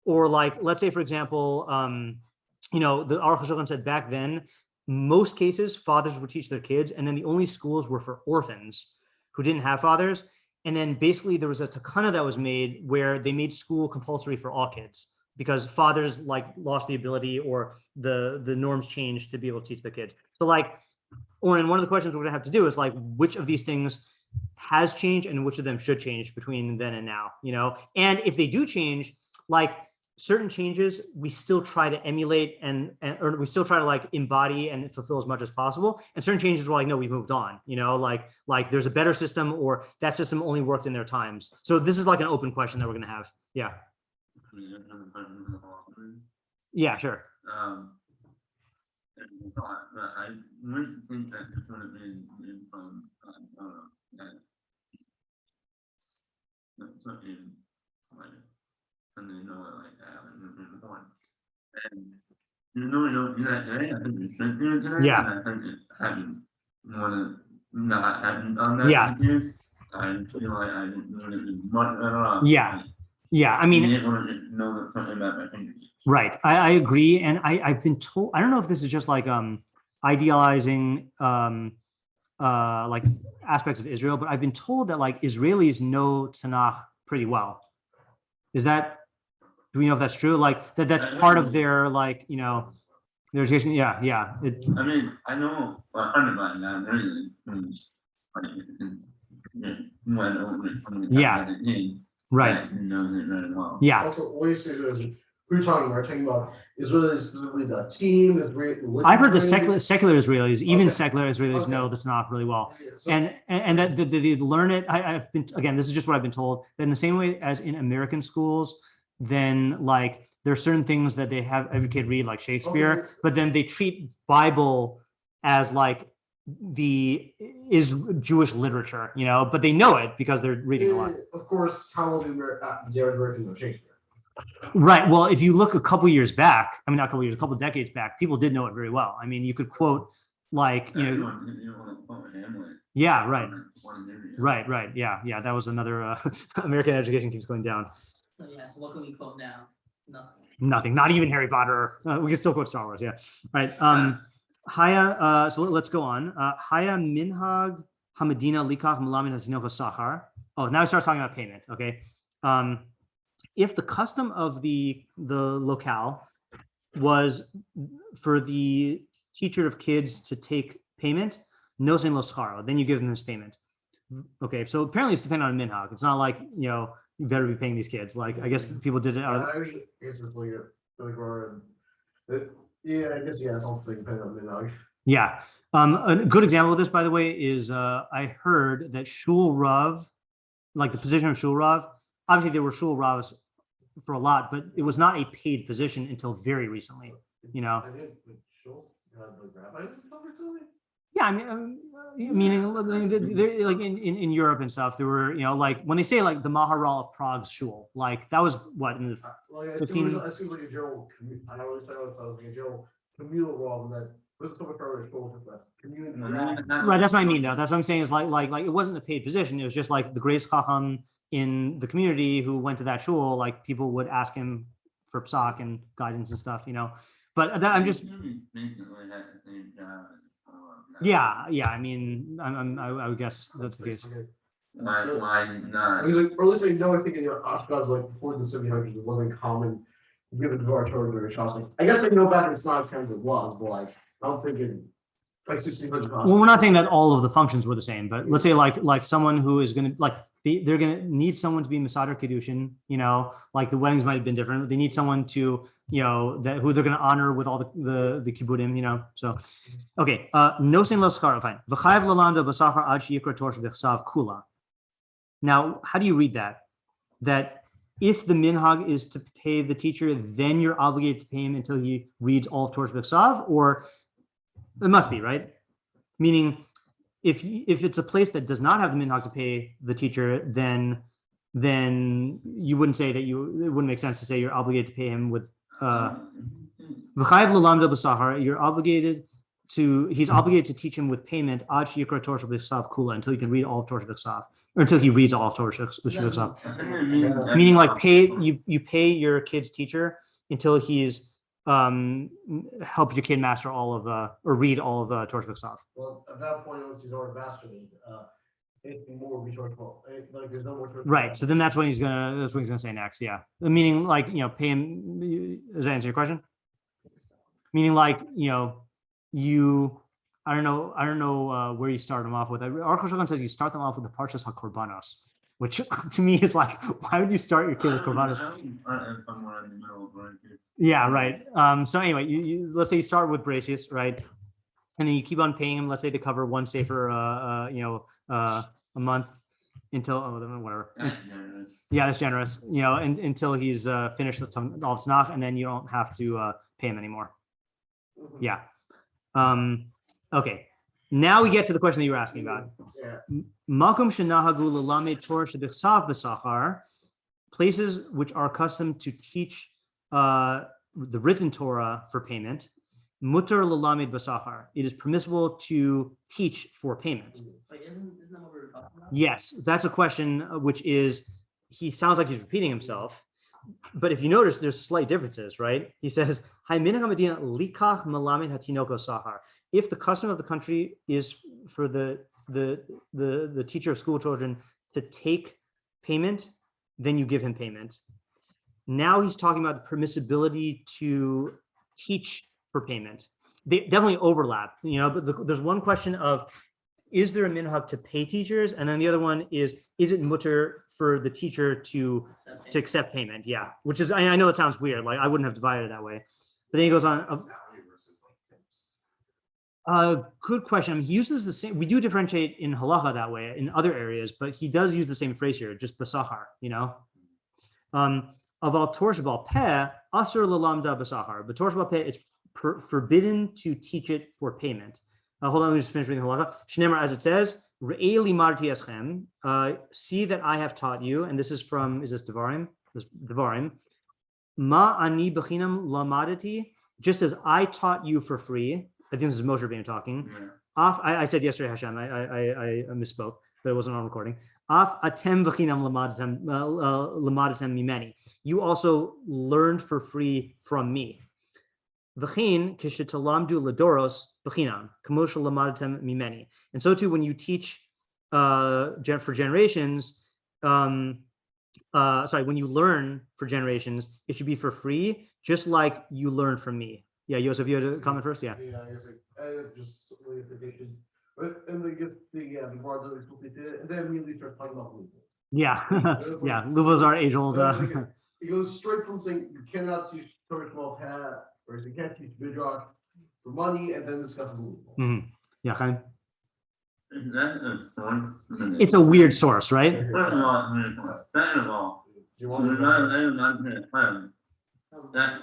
Speaker 1: or like, let's say, for example, the Aruch HaShulchan said back then, most cases fathers would teach their kids, and then the only schools were for orphans who didn't have fathers. And then basically there was a takana that was made where they made school compulsory for all kids, because fathers like lost the ability, or the norms changed to be able to teach their kids. So like, Oren, one of the questions we're gonna have to do is like, which of these things has changed and which of them should change between then and now, and if they do change, like certain changes, we still try to emulate or we still try to like embody and fulfill as much as possible. And certain changes we're like, no, we've moved on, like there's a better system, or that system only worked in their times. So this is like an open question that we're gonna have. Yeah. Yeah, sure.
Speaker 2: I would think that this would have been from in like something like that and born. And you know we don't do that today. I think it's sensitive today.
Speaker 1: Yeah.
Speaker 2: And I think it hadn't more than not hadn't done that
Speaker 1: Yeah.
Speaker 2: for years. I feel like I didn't know it was much better off.
Speaker 1: Yeah. Yeah, I mean,
Speaker 2: being able to know that something about my fingers.
Speaker 1: right. I agree. And I've been told, I don't know if this is just like idealizing like aspects of Israel, but I've been told that like Israelis know Tanakh pretty well. Is that, do we know if that's true? Like that's part of their like, you know, their education. Yeah, yeah.
Speaker 2: I mean, I know a friend of mine now, really, who's like, went over it from the time
Speaker 1: Yeah.
Speaker 2: that it came,
Speaker 1: Right.
Speaker 2: and knows it very well.
Speaker 1: Yeah.
Speaker 4: Also, what you say is, we're talking about Israel specifically the team,
Speaker 1: I've heard the secular Israelis, even
Speaker 4: Okay.
Speaker 1: secular Israelis
Speaker 4: Okay.
Speaker 1: know the Tanakh really well.
Speaker 4: So-
Speaker 1: And that they learn it. I've been, again, this is just what I've been told, that in the same way as in American schools, then like there are certain things that they have every kid read, like Shakespeare,
Speaker 4: Okay.
Speaker 1: but then they treat Bible as like is Jewish literature, you know, but they know it because they're reading a lot.
Speaker 4: Of course, how old they are Americans of Shakespeare.
Speaker 1: Right. Well, if you look a couple years back, I mean, not a couple years, a couple decades back, people did know it very well. I mean, you could quote like, you know, yeah, right. Right. Yeah. That was another American education keeps going down.
Speaker 3: So yeah, what can we quote now? Nothing.
Speaker 1: Nothing, not even Harry Potter. We can still quote Star Wars. Yeah. Right. Haya, so let's go on. Haya minhag hamadina likach malamin hatinoko sachar. Oh, now it starts talking about payment. Okay. If the custom of the locale was for the teacher of kids to take payment, nosen lo scharo, then you give them this payment. Okay, so apparently it's dependent on minhag. It's not like, you know, you better be paying these kids. Like, I guess people did it out of,
Speaker 4: I guess it's yeah, I guess it's also dependent on the
Speaker 1: yeah. A good example of this, by the way, is I heard that shul rav, like the position of shul rav, obviously there were shul ravs for a lot, but it was not a paid position until very recently, you know?
Speaker 4: I did, but Schultz, like rabbi opportunity.
Speaker 1: Yeah, I mean, meaning like in Europe and stuff, there were, you know, like when they say like the Maharal of Prague's shul, like that was what in the
Speaker 4: Like, it
Speaker 1: 15
Speaker 4: seems like a general, I always thought it was like a general communal law that was so much better Schultz, but community.
Speaker 1: right. That's what I mean, though. That's what I'm saying is like it wasn't a paid position. It was just like the greatest chacham in the community who went to that shul. Like people would ask him for psak and guidance and stuff, you know. But that, I'm just yeah. I mean, I would guess that's the case.
Speaker 2: Why not?
Speaker 4: Because like, or at least I know I think in the Ashkenaz like before the 1700s it wasn't common given to our Torah during Shas. I guess I know back in Islamic times it was, but like I'm thinking like 1600.
Speaker 1: Well, we're not saying that all of the functions were the same, but let's say like someone who is going to like they're going to need someone to be Masadar Kedushin, you know, like the weddings might have been different. They need someone to, you know, that who they're going to honor with all the kibbudim, you know. So, okay, no sin lo schar, fine. V'chayev lalanda b'sachar ad sheyikra torah v'chsav kula. Now, how do you read that? That if the minhag is to pay the teacher, then you're obligated to pay him until he reads all of Torah v'chsav, or it must be, right? Meaning, if it's a place that does not have the minhag to pay the teacher, then you wouldn't say that it wouldn't make sense to say you're obligated to pay him with v'chayev l'lamda b'sahar. He's obligated to teach him with payment ad sheyikra Torah v'chsav kula, until he can read all of Torah v'chsav, or until he reads all of Torah v'chsav. Meaning, like you pay your kid's teacher until he's help your kid master all of or read all of Torah v'chsav.
Speaker 4: Well, at that point, once he's already mastered it, anything more would be Torah 12. Like there's no more Torah 12.
Speaker 1: Right. So then that's what he's gonna say next. Yeah. Meaning like, you know, pay him. Does that answer your question? Meaning like, you know, I don't know where you start them off with. Our Shulchan says you start them off with the Parshas HaKorbanos, which to me is like, why would you start your kid with Korbanos? Yeah, right. So anyway, you let's say you start with Bereshis, right? And then you keep on paying him, let's say to cover one sefer, a month. until whatever.
Speaker 2: That's generous.
Speaker 1: Yeah, that's generous. You know, until he's finished with all of Tanakh, and then you don't have to pay him anymore.
Speaker 4: Mhm.
Speaker 1: Yeah. Okay. Now we get to the question that you were asking about.
Speaker 4: Yeah.
Speaker 1: Makom shenahagu lelamed Torah shebichsav b'sachar, places which are accustomed to teach the written Torah for payment. Mutar lelamed b'sachar. It is permissible to teach for payment.
Speaker 3: Like, isn't that what we were talking about?
Speaker 1: Yes, that's a question which is, he sounds like he's repeating himself. But if you notice, there's slight differences, right? He says, if the custom of the country is for the teacher of school children to take payment, then you give him payment. Now he's talking about the permissibility to teach for payment. They definitely overlap, you know, but there's one question of, is there a minhag to pay teachers? And then the other one is it mutter for the teacher to accept payment? Yeah, which is, I know it sounds weird, like I wouldn't have divided it that way. But then he goes on,
Speaker 5: Salary versus like tips.
Speaker 1: good question. I mean, he uses the same, we do differentiate in halacha that way in other areas, but he does use the same phrase here, just basahar, you know? Aval Torah shebal peh, asur lalamda basahar. But Torah shebal peh, it's forbidden to teach it for payment. Hold on, let me just finish reading the halacha. Shneimar, as it says, Re'ei limarti eschem, see that I have taught you, and this is from, is this Devarim? This Devarim. Ma ani bechinam lamadati, just as I taught you for free. I think this is Moshe Rabbeinu talking.
Speaker 2: Yeah.
Speaker 1: I said yesterday, Hashem, I misspoke, but it wasn't on recording. Af atem bechinam lamadatem mimeni. You also learned for free from me. V'chein kishetalamdu ladoros b'chinam kamosha lamadatem mimeni. And so too, when you teach for generations, when you learn for generations, it should be for free, just like you learned from me. Yeah, Yosef, you had a comment first? Yeah.
Speaker 4: Yeah, I guess just clarification. But and they get the part that and then immediately start talking about Luva.
Speaker 1: Yeah. Yeah. Luva's our age-old.
Speaker 4: It goes straight from saying you cannot teach Torah small pat, or you can't teach Midrash for money, and then discuss Luva.
Speaker 1: Yeah, Chaim?
Speaker 2: Is that a source?
Speaker 1: It's a weird source, right?
Speaker 2: First of all, second of all,
Speaker 4: You
Speaker 2: we're
Speaker 4: want
Speaker 2: not
Speaker 4: to
Speaker 2: letting them get time. That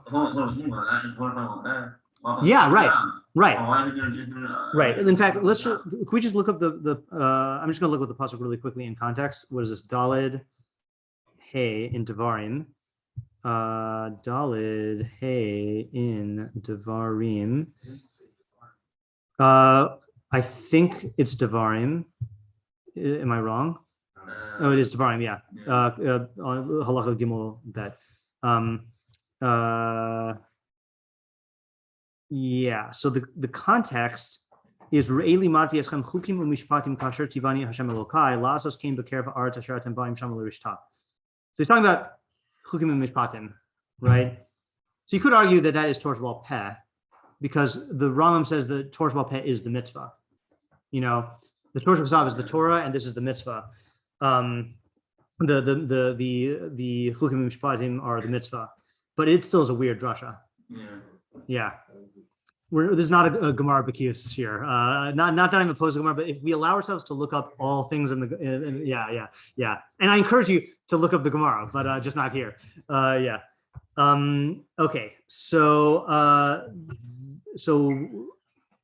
Speaker 2: whole thing about that is what about that.
Speaker 1: Yeah, right. Right.
Speaker 2: Why did you do that?
Speaker 1: Right. In fact, can we just look up I'm just going to look at the pasuk really quickly in context. What is this? Dalid Hey in Devarim. Dalid Hey in Devarim. I think it's Devarim. Am I wrong? Oh, it is Devarim. Yeah. On Halacha Gimel Bet. Yeah, so the context is Re'eli Marti Eschem Chukim Umishpatim Kasher Tivani Hashem Elokai Lasos Came Bekerva Art Asharatem Baim Shamal Rishta. So he's talking about Chukim Umishpatim, right? So you could argue that is Torah Shebal Peh, because the Rambam says that Torah Shebal Peh is the mitzvah. You know, the Torah Shebal is the Torah, and this is the mitzvah. The Chukim Umishpatim are the mitzvah, but it still is a weird drasha.
Speaker 2: Yeah.
Speaker 1: Yeah. This is not a Gemara Bekius here. Not that I'm opposed to Gemara, but if we allow ourselves to look up all things in the, yeah. And I encourage you to look up the Gemara, but just not here. Yeah. Okay. So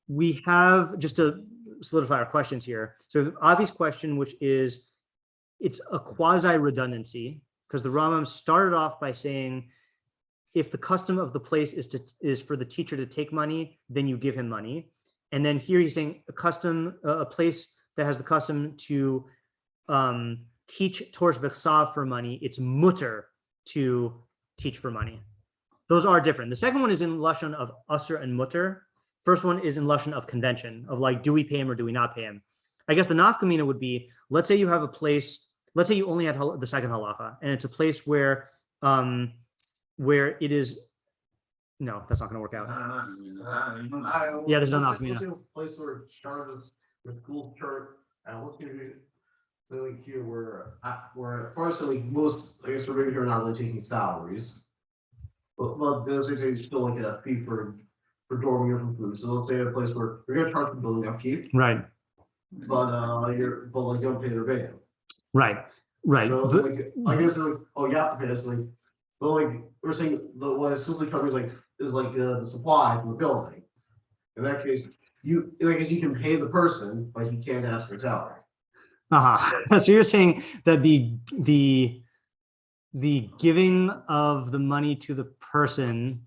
Speaker 1: we have, just to solidify our questions here. So the obvious question, which is, it's a quasi redundancy, because the Rambam started off by saying, if the custom of the place is for the teacher to take money, then you give him money. And then here he's saying a place that has the custom to teach Torah Bechsav for money, it's mutter to teach for money. Those are different. The second one is in lashon of usr and mutter. First one is in lashon of convention, of like, do we pay him or do we not pay him? I guess the nafkamina would be, let's say you have a place, let's say you only had the second halacha, and it's a place where it is, no, that's not going to work out. Yeah, there's no nafkamina.
Speaker 4: Place where charges with cool chart, and what's going to be so like here where first like most, I guess we're here not really taking salaries, but let's say you still like a fee for dorming or for food. So let's say a place where you're going to charge for building upkeep,
Speaker 1: Right.
Speaker 4: but you don't pay their van.
Speaker 1: Right.
Speaker 4: So it's
Speaker 1: But-
Speaker 4: like, I guess like, oh, you have to pay this, like, but like, we're saying the what it simply covers like, is like the supply for the building. In that case, you, like, you can pay the person, but you can't ask for salary.
Speaker 1: So you're saying that the giving of the money to the person.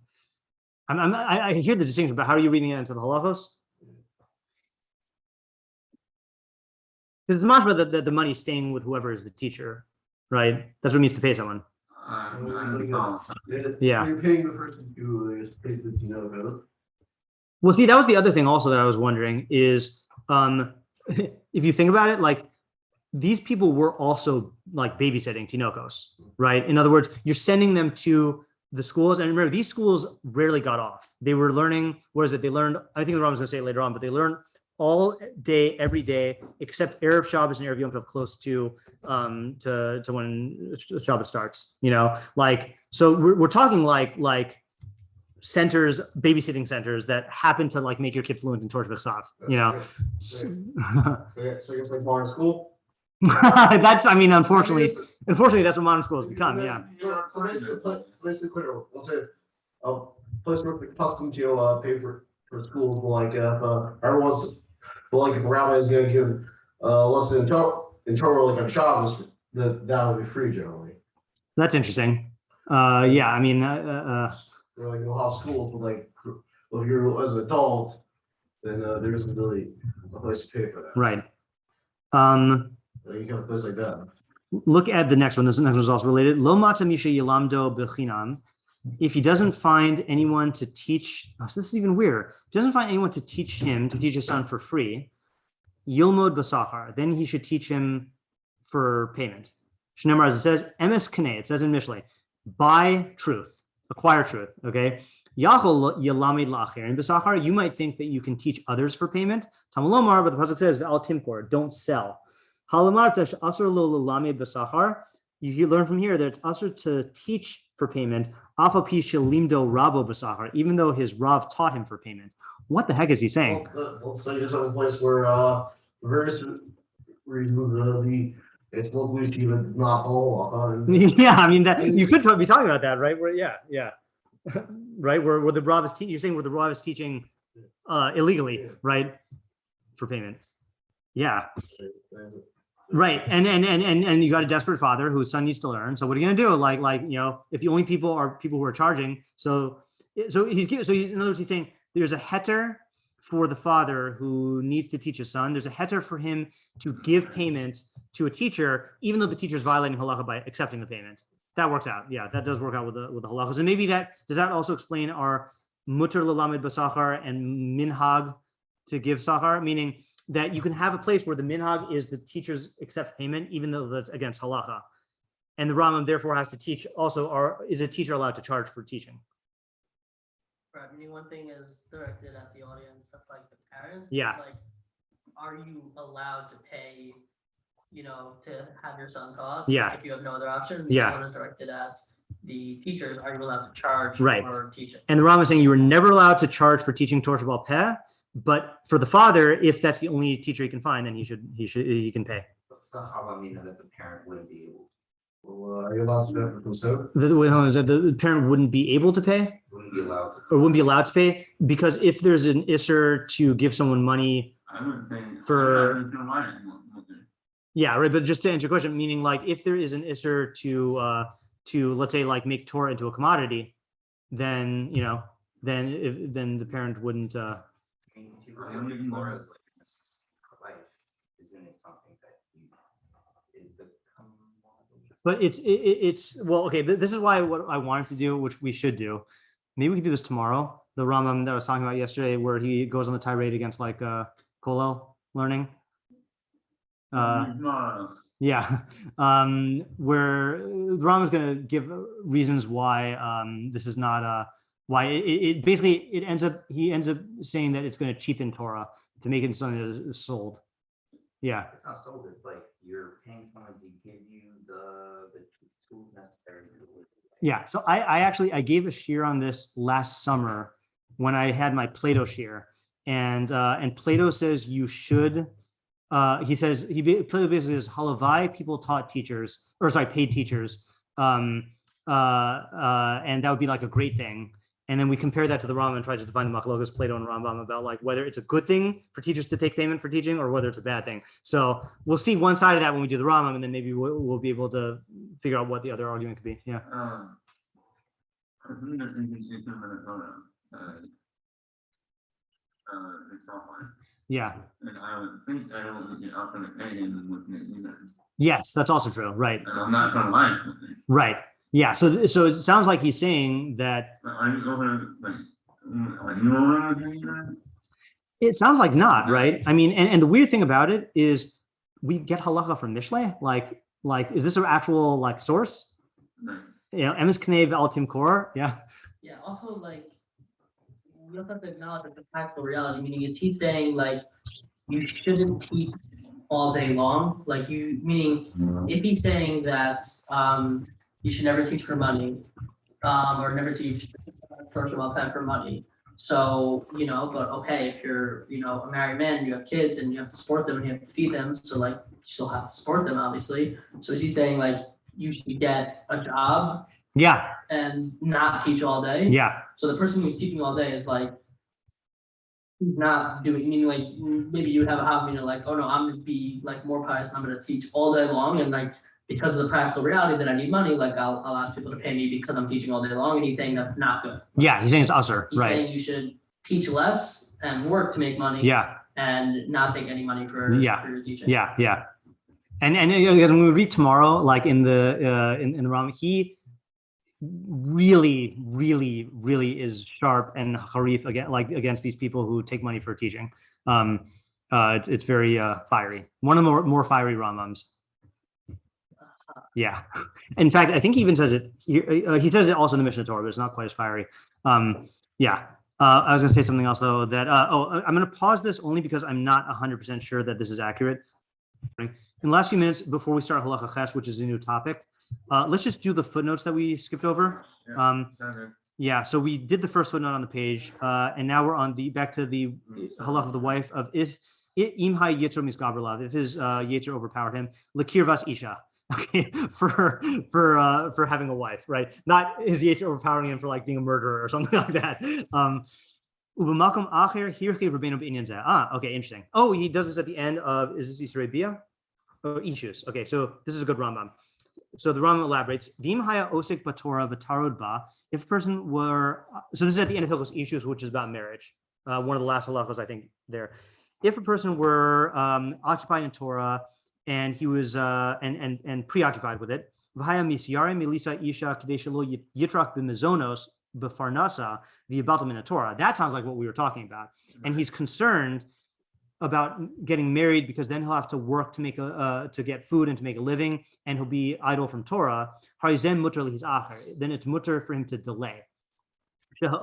Speaker 1: I hear the distinction, but how are you reading it into the halachos? Because it's much about that the money's staying with whoever is the teacher, right? That's what it means to pay someone. Yeah.
Speaker 4: You're paying the person who is paid the, you know,
Speaker 1: Well, see, that was the other thing also that I was wondering is, if you think about it, like these people were also like babysitting Tinokos, right? In other words, you're sending them to the schools, and remember, these schools rarely got off. They were learning. What is it? They learned. I think the Rambam's going to say it later on, but they learned all day, every day, except Erev Shabbos and Erev Yom Tov, close to when Shabbos starts. You know, like so we're talking like centers, babysitting centers that happen to like make your kid fluent in Torah B'Chsav. You know,
Speaker 4: So it's like modern school.
Speaker 1: that's unfortunately that's what modern schools become. Yeah.
Speaker 4: So basically, let's say a place where it's accustomed to pay for schools, but like if everyone's, but like if the rabbi is going to give lesson in Torah like on Shabbos, that would be free generally.
Speaker 1: That's interesting. Yeah,
Speaker 4: Or like you'll have schools, but like if you're as an adult, then there isn't really a place to pay for that.
Speaker 1: right.
Speaker 4: You have a place like that.
Speaker 1: Look at the next one. This next one is also related. Lo mata misha yilamdo b'chinam. If he doesn't find anyone to teach, so this is even weirder. If he doesn't find anyone to teach his son for free, yilmod b'sachar. Then he should teach him for payment. Shnemar, as it says, emes kaneh. It says in Mishlei, buy truth, acquire truth. Okay. Yachol yalamid la'achirin b'sachar. You might think that you can teach others for payment. Tamalomar, but the pasuk says, v'al timkor, don't sell. Halamartash asur lo lalamid b'sachar. You learn from here that it's asur to teach for payment. Afapi shalimdo rabo b'sachar, even though his rav taught him for payment. What the heck is he saying?
Speaker 4: Well, let's say there's a place where various reasons it's local yeshiva does not follow.
Speaker 1: Yeah, that you could be talking about that, right? Where yeah, right? Where the rav is you're saying where the rav is teaching illegally, right? For payment. Yeah. Right, and you got a desperate father whose son needs to learn. So what are you gonna do? Like if the only people are people who are charging. So he's in other words he's saying there's a heter for the father who needs to teach his son. There's a heter for him to give payment to a teacher, even though the teacher is violating halacha by accepting the payment. That works out. Yeah, that does work out with the halachos. And maybe does that also explain our mutter l'lamed b'sachar and minhag to give sachar, meaning that you can have a place where the minhag is the teachers accept payment, even though that's against halacha. And the Rambam therefore has to teach also, is a teacher allowed to charge for teaching?
Speaker 3: Right, one thing is directed at the audience of like the parents.
Speaker 1: Yeah.
Speaker 3: Like, are you allowed to pay, to have your son taught?
Speaker 1: Yeah.
Speaker 3: If you have no other option.
Speaker 1: Yeah.
Speaker 3: The one is directed at the teachers. Are you allowed to charge
Speaker 1: Right.
Speaker 3: for teaching?
Speaker 1: And the Rambam is saying you were never allowed to charge for teaching Torah Shabbal Peh, but for the father, if that's the only teacher he can find, then he can pay.
Speaker 5: What's the halacha mean that the parent wouldn't be able?
Speaker 4: Well, are you allowed to do that for so?
Speaker 1: The parent wouldn't be able to pay,
Speaker 5: Wouldn't be allowed to.
Speaker 1: or wouldn't be allowed to pay, because if there's an isser to give someone money,
Speaker 2: I would think.
Speaker 1: For- yeah, right. But just to answer your question, meaning like if there is an isser to let's say like make Torah into a commodity, then then the parent wouldn't.
Speaker 5: I mean, if you really look at Torah as like a necessity for life, isn't it something that is the commodity?
Speaker 1: But it's well, okay. This is why what I wanted to do, which we should do. Maybe we can do this tomorrow. The Rambam that I was talking about yesterday, where he goes on the tirade against like Kollel learning. Yeah, where the Rambam is going to give reasons why this is not why it basically he ends up saying that it's going to cheapen Torah to make it something that is sold. Yeah.
Speaker 5: It's not sold, it's like you're paying someone to give you the tools necessary to live.
Speaker 1: Yeah, so I gave a shiur on this last summer when I had my Plato shiur, and Plato says you should he says basically says halavai, people taught teachers, or sorry, paid teachers, and that would be like a great thing. And then we compare that to the Rambam and try to define the machlokas Plato and Rambam about like whether it's a good thing for teachers to take payment for teaching or whether it's a bad thing. So we'll see one side of that when we do the Rambam, and then maybe we'll be able to figure out what the other argument could be. Yeah.
Speaker 2: I think that in Minnesota, it's offline.
Speaker 1: Yeah.
Speaker 2: And I would think I don't get often to pay him with me either.
Speaker 1: Yes, that's also true. Right.
Speaker 2: And I'm not trying to lie.
Speaker 1: Right. Yeah. So it sounds like he's saying that.
Speaker 2: Are you over like? Are you over with me?
Speaker 1: It sounds like not, right? I mean, and the weird thing about it is we get halacha from Mishle. Like, is this an actual like source?
Speaker 2: Right.
Speaker 1: You know, Emes Knev Al Tim Kor. Yeah.
Speaker 3: Yeah, also like you have to acknowledge like, the practical reality, meaning is he's saying like you shouldn't teach all day long. Like meaning if he's saying that you should never teach for money, or never teach for money. So, but okay, if you're, a married man and you have kids and you have to support them and you have to feed them, so like you still have to support them, obviously. So is he saying like you should get a job?
Speaker 1: Yeah.
Speaker 3: And not teach all day?
Speaker 1: Yeah.
Speaker 3: So the person who's teaching all day is like not doing, meaning like maybe you would have a hobby, like, oh no, I'm gonna be like more pious, I'm gonna teach all day long, and like because of the practical reality that I need money, like I'll ask people to pay me because I'm teaching all day long, and he's saying that's not good.
Speaker 1: Yeah, he's saying it's usher,
Speaker 3: He's
Speaker 1: right?
Speaker 3: saying you should teach less and work to make money.
Speaker 1: Yeah.
Speaker 3: And not take any money for your teaching.
Speaker 1: Yeah, yeah. And when we read tomorrow, like in the Rambam, he really is sharp and harif against these people who take money for teaching. It's very fiery. One of the more fiery Rambams. Yeah. In fact, I think he even says it. He says it also in the Mishnah Torah, but it's not quite as fiery. Yeah. I was going to say something else though. That I'm going to pause this only because I'm not 100% sure that this is accurate. In the last few minutes before we start halacha ches, which is a new topic, let's just do the footnotes that we skipped over. Yeah, so we did the first footnote on the page, and now we're on back to the halach of the wife of if imhai yitro misgaberlav, if his yitro overpowered him, lekirvas isha. Okay, for having a wife, right? Not his yitro overpowering him for like being a murderer or something like that. Okay, interesting. Oh, he does this at the end of, is this Isra Oh, Ishus. Okay, so this is a good Rambam. So the Rambam elaborates, V'imhaya osik batora v'tarod ba, if a person were, so this is at the end of Hilchos Ishus, which is about marriage. One of the last halachos, I think, there. If a person were occupied in Torah and he was and preoccupied with it, V'haya misyare melisa isha kadei shelo yitrak b'mezonos b'farnasa v'yibatel min Torah. That sounds like what we were talking about. And he's concerned about getting married because then he'll have to work to make to get food and to make a living, and he'll be idle from Torah. Then it's mutter for him to delay. Wow,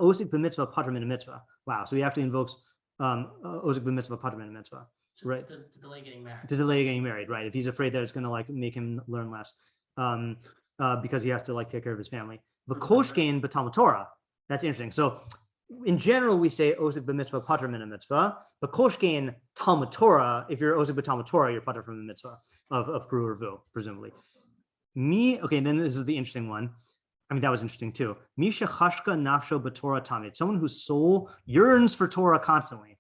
Speaker 1: so he actually invokes osik b'mitzvah patrim in mitzvah, right?
Speaker 3: To delay getting married.
Speaker 1: To delay getting married, right? If he's afraid that it's going to like make him learn less, because he has to like take care of his family. V'koshkein b'talmud Torah. That's interesting. So in general, we say osik b'mitzvah patrim in a mitzvah, but koshkein Talmud Torah, if you're osik b'talmud Torah, you're patrim from the mitzvah of kru or vu, presumably. Okay, then this is the interesting one. I mean, that was interesting too. Misha chashka nafsho b'Torah tamid, someone whose soul yearns for Torah constantly.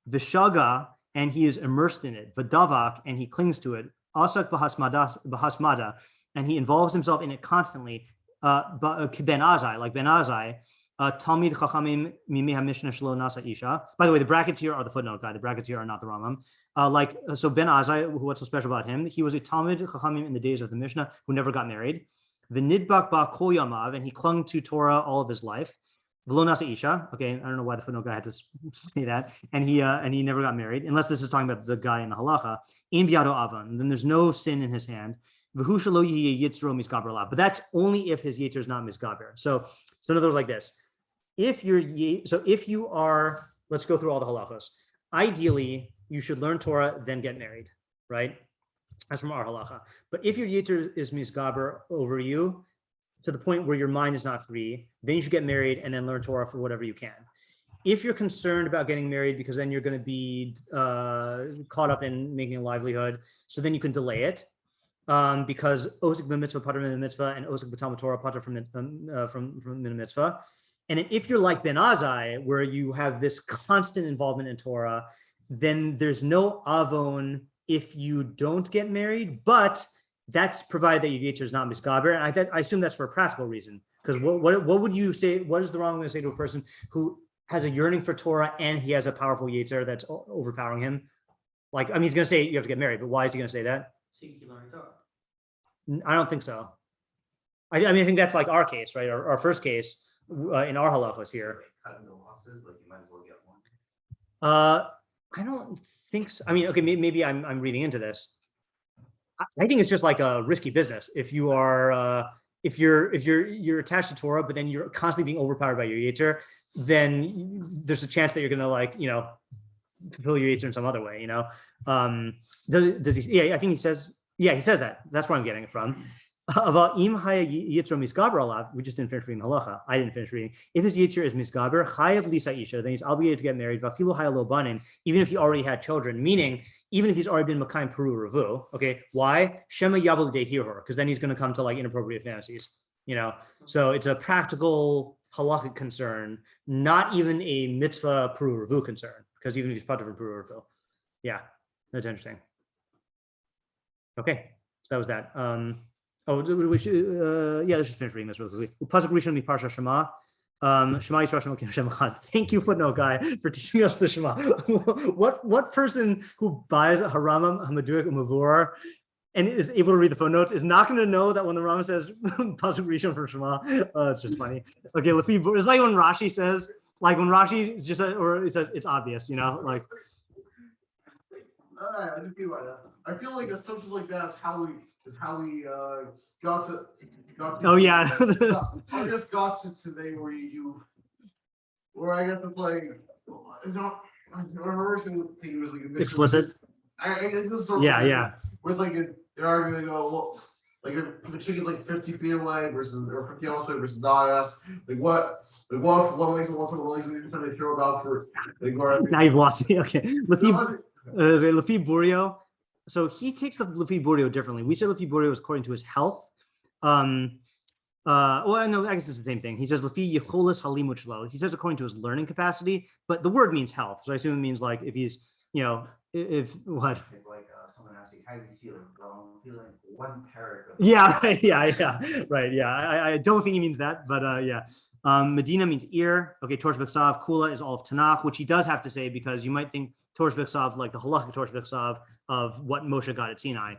Speaker 1: Vishaga, and he is immersed in it. V'davak, and he clings to it. Asak b'hasmada, and he involves himself in it constantly. Ben Azai, like Ben Azai. Talmid chachamim mimei mishnah shelo nasa isha. By the way, the brackets here are the footnote guy. The brackets here are not the Rambam. So Ben Azai, what's so special about him? He was a Talmid chachamim in the days of the Mishnah who never got married. The nidbak ba kol yamav, and he clung to Torah all of his life. V'lo nasa isha. Okay, I don't know why the footnote guy had to say that. And he never got married, unless this is talking about the guy in the halacha. In biado avan, then there's no sin in his hand. V'hu shelo yihyeh yitzro misgaber lav. But that's only if his yitzro is not misgaber. So in other words, like this. If you are, let's go through all the halachos. Ideally, you should learn Torah, then get married, right? That's from our halacha. But if your yitr is misgaber over you, to the point where your mind is not free, then you should get married and then learn Torah for whatever you can. if you're concerned about getting married because then you're going to be caught up in making a livelihood, so then you can delay it. Because osik b'mitzvah pater min mitzvah and osik b'talmud Torah pater from min mitzvah. And if you're like Ben Azai, where you have this constant involvement in Torah, then there's no avon if you don't get married, but that's provided that your yetzer is not misgaber. And I assume that's for a practical reason. Because what would you say? What is the wrong way to say to a person who has a yearning for Torah and he has a powerful yetzer that's overpowering him? Like, I mean, he's going to say you have to get married, but why is he going to say that?
Speaker 3: So you can keep learning Torah.
Speaker 1: I don't think so. I mean, I think that's like our case, right? Our first case in our halachos here.
Speaker 5: Cutting the losses, like you might as well get one.
Speaker 1: I don't think so. I mean, okay, maybe I'm reading into this. I think it's just like a risky business. If you are, if you're attached to Torah, but then you're constantly being overpowered by your yetzer, then there's a chance that you're gonna like, you know, fulfill your yetzer in some other way. You know, does he? Yeah, I think he says. Yeah, he says that. That's where I'm getting it from. We just didn't finish reading halacha. I didn't finish reading. If his yetzer is misgaber, chayav lisa isha, then he's obligated to get married. Vafilu hayalo banim, even if he already had children. Meaning, even if he's already been makayim peru revu. Okay, why? Shema yabel de hiror, because then he's going to come to like inappropriate fantasies. You know, so it's a practical halachic concern, not even a mitzvah peru revu concern, because even if he's patur from peru revu. Yeah, that's interesting. Okay, so that was that. We should, let's just finish reading this real quickly. Pasuk Rishon mi Parsha Shema. Shema Yisrael Hashem Elokeinu Hashem Echad. Thank you, footnote guy, for teaching us the Shema. What person who buys a Rambam Hamaduik Umavur and is able to read the footnotes is not going to know that when the Rambam says Pasuk Rishon for Shema? It's just funny. Okay, it's like when Rashi says, like when Rashi just or it says it's obvious, you know, like.
Speaker 4: I just feel like that. I feel like assumptions like that is how we got to.
Speaker 1: Oh yeah.
Speaker 4: I just got to today where I guess it's like I remember seeing it was like
Speaker 1: explicit. Yeah.
Speaker 4: Where it's like they're arguing, they go, well, like if the chicken's like 50 feet away versus or 50 miles away versus IS, like what if one legs and one legs and you're trying to throw about for like
Speaker 1: now you've lost me. Okay. Lefi Burio. So he takes the Lefi Burio differently. We said Lefi Burio is according to his health. Well, no, I guess it's the same thing. He says Lefi Yecholis Halimut Shalal. He says according to his learning capacity, but the word means health. So I assume it means like if he's, you know, if what?
Speaker 5: It's like someone asking, how are you feeling? Well, I'm feeling one paragraph.
Speaker 1: Yeah, right. Yeah, I don't think he means that, but yeah. Medina means ear. Okay, Torah B'Ksav. Kula is all of Tanakh, which he does have to say because you might think Torah B'Ksav like the halachic Torah B'Ksav of what Moshe got at Sinai.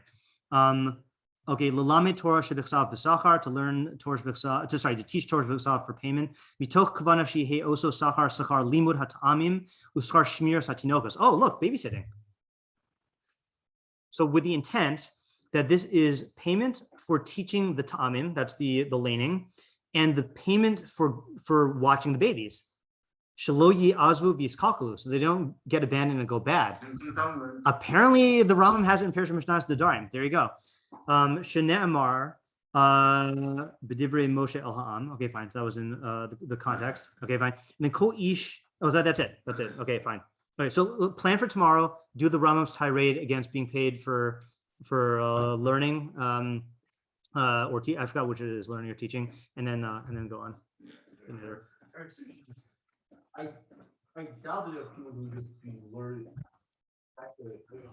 Speaker 1: Okay, Lalame Torah Sheb'Ksav B'Sachar, to learn Torah B'Ksav, to teach Torah B'Ksav for payment. Mitoch Kavana Shehei Oso Sachar Limud HaTa'amim Uschar Shmir Satinokos. Oh, look, babysitting. So with the intent that this is payment for teaching the ta'amim, that's the laning, and the payment for watching the babies. Shelo yi azvu v'iskalkulu, so they don't get abandoned and go bad. Apparently, the Rambam has it in Perishim Mishnah's Dedarim. There you go. Shene'amar b'divrei Moshe el ha'am. Okay, fine. So that was in the context. Okay, fine. And then kol ish. Oh, that's it. That's it. Okay, fine. Okay, so plan for tomorrow. Do the Rambam's tirade against being paid for learning. I forgot which it is, learning or teaching, and then go on.
Speaker 4: I doubt that people who just be learning.